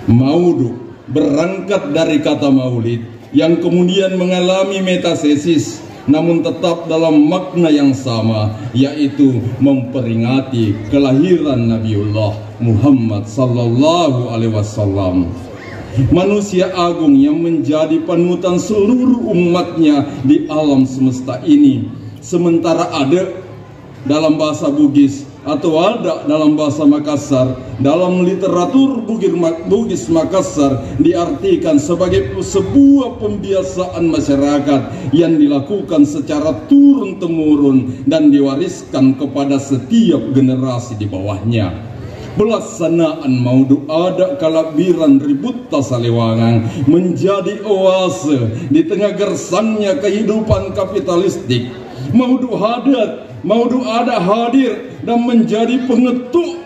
Maudhu berangkat dari kata maulid yang kemudian mengalami metasesis namun tetap dalam makna yang sama, yaitu memperingati kelahiran Nabiullah Muhammad sallallahu alaihi wasallam, manusia agung yang menjadi panutan seluruh umatnya di alam semesta ini. Sementara ada dalam bahasa Bugis atau ada dalam bahasa Makassar, dalam literatur Bugis Makassar diartikan sebagai sebuah pembiasaan masyarakat yang dilakukan secara turun-temurun dan diwariskan kepada setiap generasi di bawahnya. Pelaksanaan Maudhu Adat Kalabiran Ribut Tasalewangan menjadi oase di tengah gersangnya kehidupan kapitalistik. Maudhu Adat hadir dan menjadi pengetuk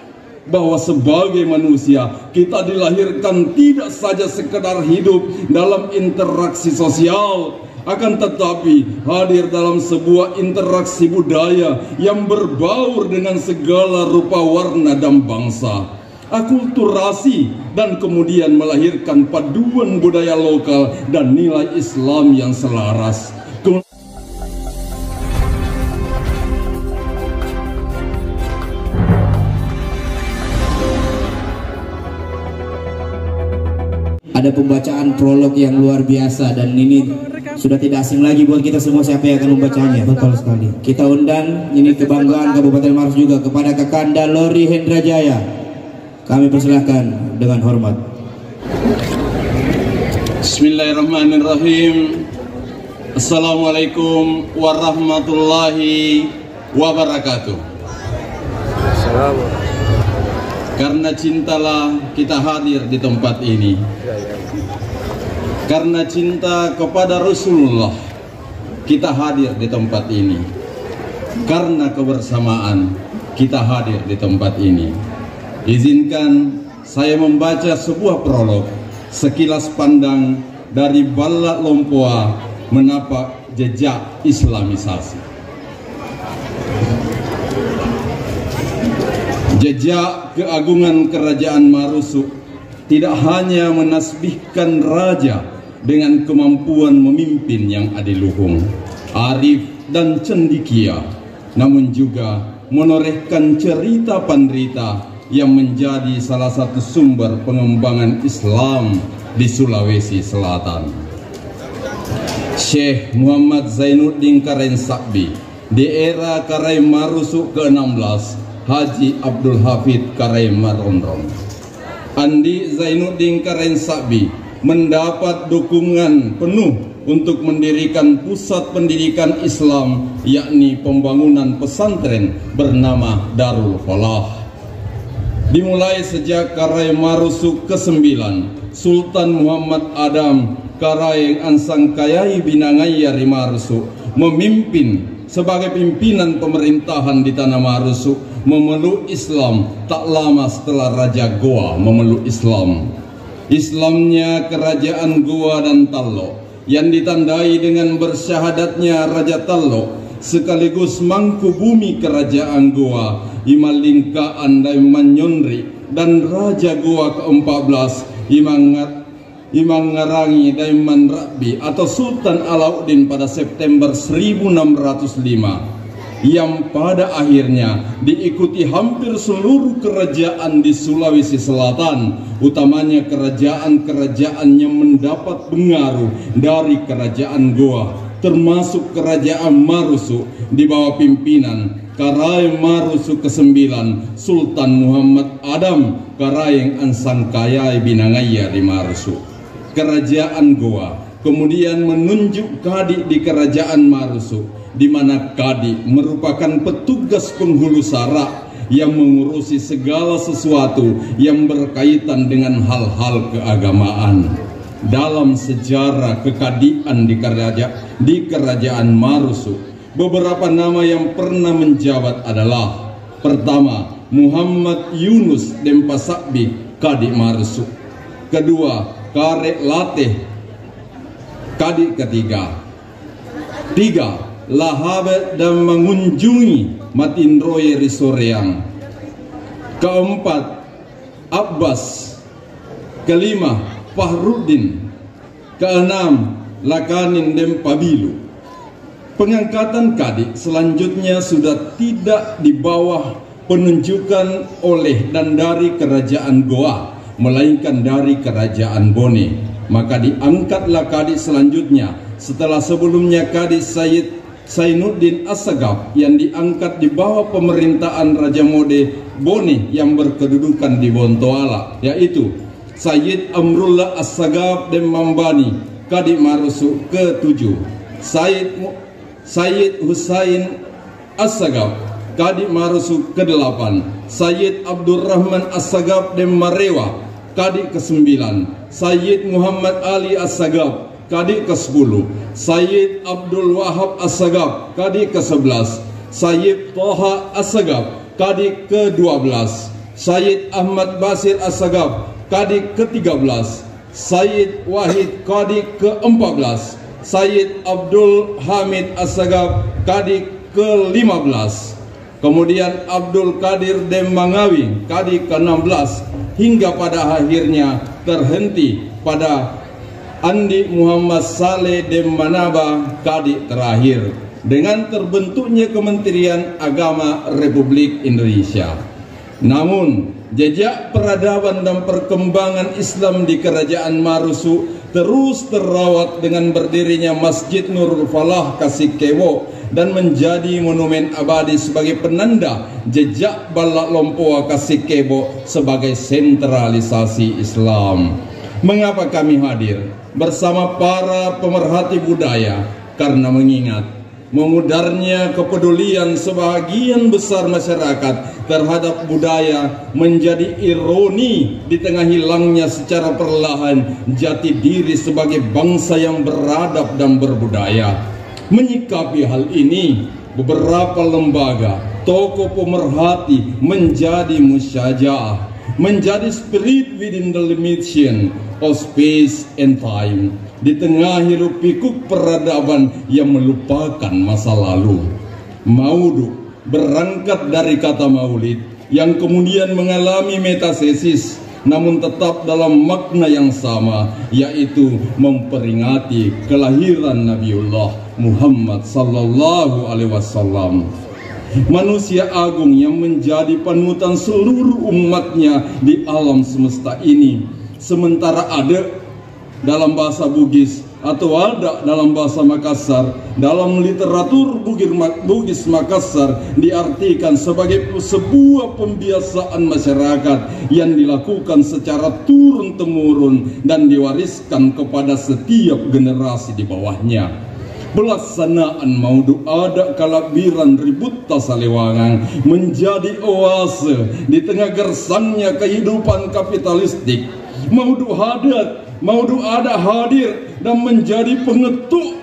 bahwa sebagai manusia kita dilahirkan tidak saja sekedar hidup dalam interaksi sosial, akan tetapi hadir dalam sebuah interaksi budaya yang berbaur dengan segala rupa, warna, dan bangsa. Akulturasi dan kemudian melahirkan paduan budaya lokal dan nilai Islam yang selaras. Ada pembacaan prolog yang luar biasa dan ini sudah tidak asing lagi buat kita semua siapa yang akan membacanya. Betul sekali. Kita undang, ini kebanggaan Kabupaten Maros juga, kepada Kakanda Lori Hendrajaya. Kami persilahkan dengan hormat. Bismillahirrahmanirrahim. Assalamualaikum warahmatullahi wabarakatuh. Assalamualaikum. Karena cintalah kita hadir di tempat ini. Karena cinta kepada Rasulullah kita hadir di tempat ini. Karena kebersamaan kita hadir di tempat ini. Izinkan saya membaca sebuah prolog, sekilas pandang dari Balak Lompoa menapak jejak Islamisasi. Jejak keagungan kerajaan Marusuk tidak hanya menasbihkan raja dengan kemampuan memimpin yang adiluhung, arif, dan cendikia, namun juga menorehkan cerita penderita yang menjadi salah satu sumber pengembangan Islam di Sulawesi Selatan. Syekh Muhammad Zainuddin Karain Sakbi di era Karain Marusuk ke-16, Haji Abdul Hafid Karain Marondong. Andi Zainuddin Karain Sakbi mendapat dukungan penuh untuk mendirikan pusat pendidikan Islam, yakni pembangunan pesantren bernama Darul Falah. Dimulai sejak Karain Marusuk ke-9, Sultan Muhammad Adam Karain Ansang Kayai Binangayari Marusuk memimpin sebagai pimpinan pemerintahan di tanah Marusuk, memeluk Islam tak lama setelah Raja Goa memeluk Islam. Islamnya kerajaan Goa dan Tallo yang ditandai dengan bersyahadatnya Raja Tallo sekaligus mangku bumi kerajaan Goa, Imalingka Andai Manyonri, dan Raja Goa ke-14 Imangarangi Daiman Rabi atau Sultan Alauddin pada September 1605, yang pada akhirnya diikuti hampir seluruh kerajaan di Sulawesi Selatan, utamanya kerajaan-kerajaan yang mendapat pengaruh dari kerajaan Goa, termasuk kerajaan Marusuk di bawah pimpinan Karain Marusuk ke-9 Sultan Muhammad Adam Karain Ansang Kayai Binangaya di Marusuk. Kerajaan Goa kemudian menunjuk Kadi di kerajaan Marusuk, di mana Kadi merupakan petugas penghulu sara yang mengurusi segala sesuatu yang berkaitan dengan hal-hal keagamaan. Dalam sejarah kekadian di kerajaan Marusuk, beberapa nama yang pernah menjabat adalah: pertama, Muhammad Yunus Dempasakbi Kadi Marusuk; kedua, Karek Lateh Kadi ketiga; tiga, Lahabet dan mengunjungi Matinroye Risoreang; keempat, Abbas kelima Fahrudin, keenam Lakanin Dem Pabilu. Pengangkatan Kadi selanjutnya sudah tidak di bawah penunjukan oleh dan dari kerajaan Goa, melainkan dari kerajaan Bone. Maka diangkatlah Kadi selanjutnya setelah sebelumnya Kadi Sayyid Zainuddin Assagaf yang diangkat di bawah pemerintahan Raja Mode Bone yang berkedudukan di Bontoala, yaitu Sayyid Amrullah Assagaf Dem Mambani, Kadi Marusu ke-7, Sayyid Husain Assagaf, Kadi Marusu ke-8, Sayyid Abdurrahman Assagaf Dem Marewa, Kadi ke-9, Sayyid Muhammad Ali Assagaf, Kadi ke-10, Sayyid Abdul Wahab Assagaf, Kadi ke-11, Sayyid Toha Assagaf, Kadi ke-12, Sayyid Ahmad Basir Assagaf, Kadi ke-13, Sayyid Wahid, Kadi ke-14, Sayyid Abdul Hamid Assagaf, Kadi ke-15, kemudian Abdul Qadir Dem Mangawi, Kadi ke-16, hingga pada akhirnya terhenti pada Andi Muhammad Saleh Dem Manaba, Kadi terakhir, dengan terbentuknya Kementerian Agama Republik Indonesia. Namun jejak peradaban dan perkembangan Islam di Kerajaan Marusu terus terawat dengan berdirinya Masjid Nurul Falah Kasikewo dan menjadi monumen abadi sebagai penanda jejak Balak Lompoa Kasikewo sebagai sentralisasi Islam. Mengapa kami hadir bersama para pemerhati budaya? Karena mengingat memudarnya kepedulian sebagian besar masyarakat terhadap budaya menjadi ironi di tengah hilangnya secara perlahan jati diri sebagai bangsa yang beradab dan berbudaya. Menyikapi hal ini, beberapa lembaga, tokoh pemerhati menjadi musyajaah, menjadi spirit within the limitation of space and time, di tengah hiruk pikuk peradaban yang melupakan masa lalu. Maudhu berangkat dari kata maulid yang kemudian mengalami metasesis, namun tetap dalam makna yang sama, yaitu memperingati kelahiran Nabiullah Muhammad sallallahu alaihi wasallam, manusia agung yang menjadi panutan seluruh umatnya di alam semesta ini. Sementara ada dalam bahasa Bugis atau ada dalam bahasa Makassar, dalam literatur Bugis Makassar diartikan sebagai sebuah pembiasaan masyarakat yang dilakukan secara turun-temurun dan diwariskan kepada setiap generasi di bawahnya. Pelaksanaan Maudhu Adat Kalabiran Ribut Tasalewangan menjadi oase di tengah gersangnya kehidupan kapitalistik. Maudhu Adat hadir dan menjadi pengetuk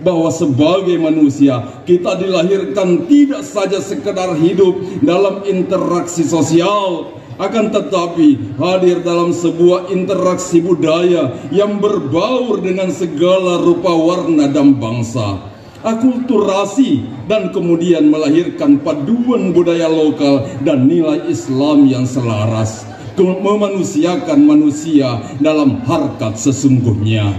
bahwa sebagai manusia kita dilahirkan tidak saja sekedar hidup dalam interaksi sosial, akan tetapi hadir dalam sebuah interaksi budaya yang berbaur dengan segala rupa, warna, dan bangsa. Akulturasi dan kemudian melahirkan paduan budaya lokal dan nilai Islam yang selaras, memanusiakan manusia dalam harkat sesungguhnya.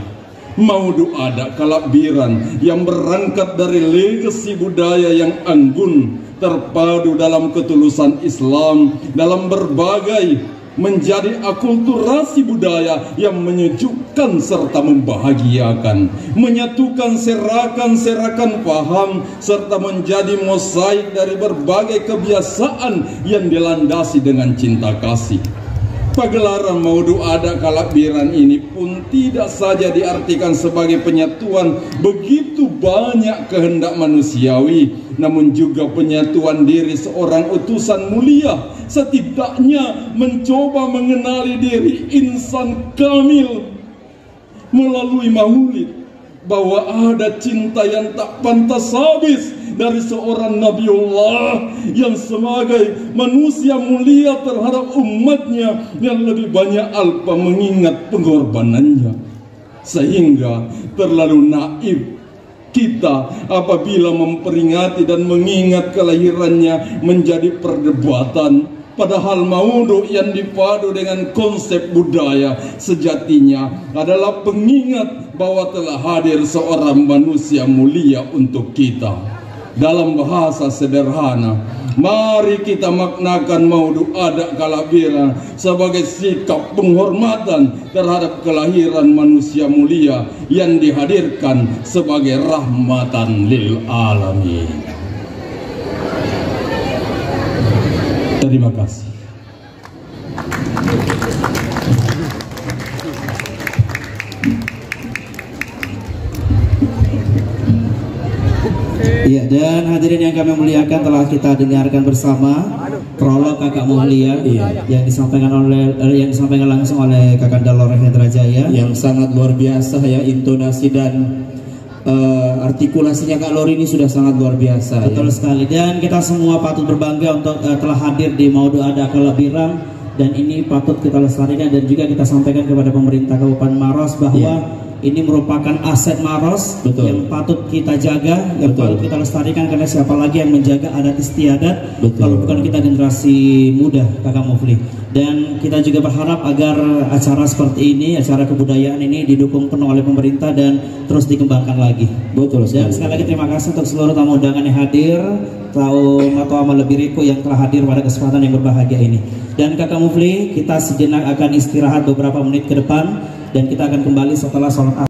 Maudhu Adat Kalabiran yang berangkat dari legasi budaya yang anggun, terpadu dalam ketulusan Islam dalam berbagai, menjadi akulturasi budaya yang menyejukkan serta membahagiakan, menyatukan serakan-serakan paham serta menjadi mosaik dari berbagai kebiasaan yang dilandasi dengan cinta kasih. Pagelaran Maudhu Adat Kalabiran ini pun tidak saja diartikan sebagai penyatuan begitu banyak kehendak manusiawi, namun juga penyatuan diri seorang utusan mulia, setidaknya mencoba mengenali diri insan kamil melalui maulid, bahwa ada cinta yang tak pantas habis dari seorang Nabiullah yang sebagai manusia mulia terhadap umatnya yang lebih banyak alpa mengingat pengorbanannya, sehingga terlalu naif kita apabila memperingati dan mengingat kelahirannya menjadi perdebatan Padahal maudhu yang dipadu dengan konsep budaya sejatinya adalah pengingat bahwa telah hadir seorang manusia mulia untuk kita. Dalam bahasa sederhana, mari kita maknakan maudhu adat kalahiran sebagai sikap penghormatan terhadap kelahiran manusia mulia yang dihadirkan sebagai rahmatan lil alamin. Terima kasih. Iya, dan hadirin yang kami muliakan, telah kita dengarkan bersama prolog Kakak Mulia yang disampaikan langsung oleh Kakanda Lore Hendra Jaya, yang sangat luar biasa ya, intonasi dan artikulasinya Kak Lori ini sudah sangat luar biasa. Betul sekali, dan kita semua patut berbangga untuk telah hadir di Maudhu Adat Kalahiran, dan ini patut kita lestarikan dan juga kita sampaikan kepada pemerintah Kabupaten Maros bahwa ini merupakan aset Maros. Betul. Yang patut kita jaga, yang patut kita lestarikan, karena siapa lagi yang menjaga adat istiadat kalau bukan kita generasi muda, Kakak Mufli. Dan kita juga berharap agar acara seperti ini, acara kebudayaan ini didukung penuh oleh pemerintah dan terus dikembangkan lagi. Betul. Dan sekali lagi terima kasih untuk seluruh tamu undangan yang hadir, Tahu Amal Lebih Riko yang telah hadir pada kesempatan yang berbahagia ini. Dan Kakak Mufli, kita sejenak akan istirahat beberapa menit ke depan, dan kita akan kembali setelah sholat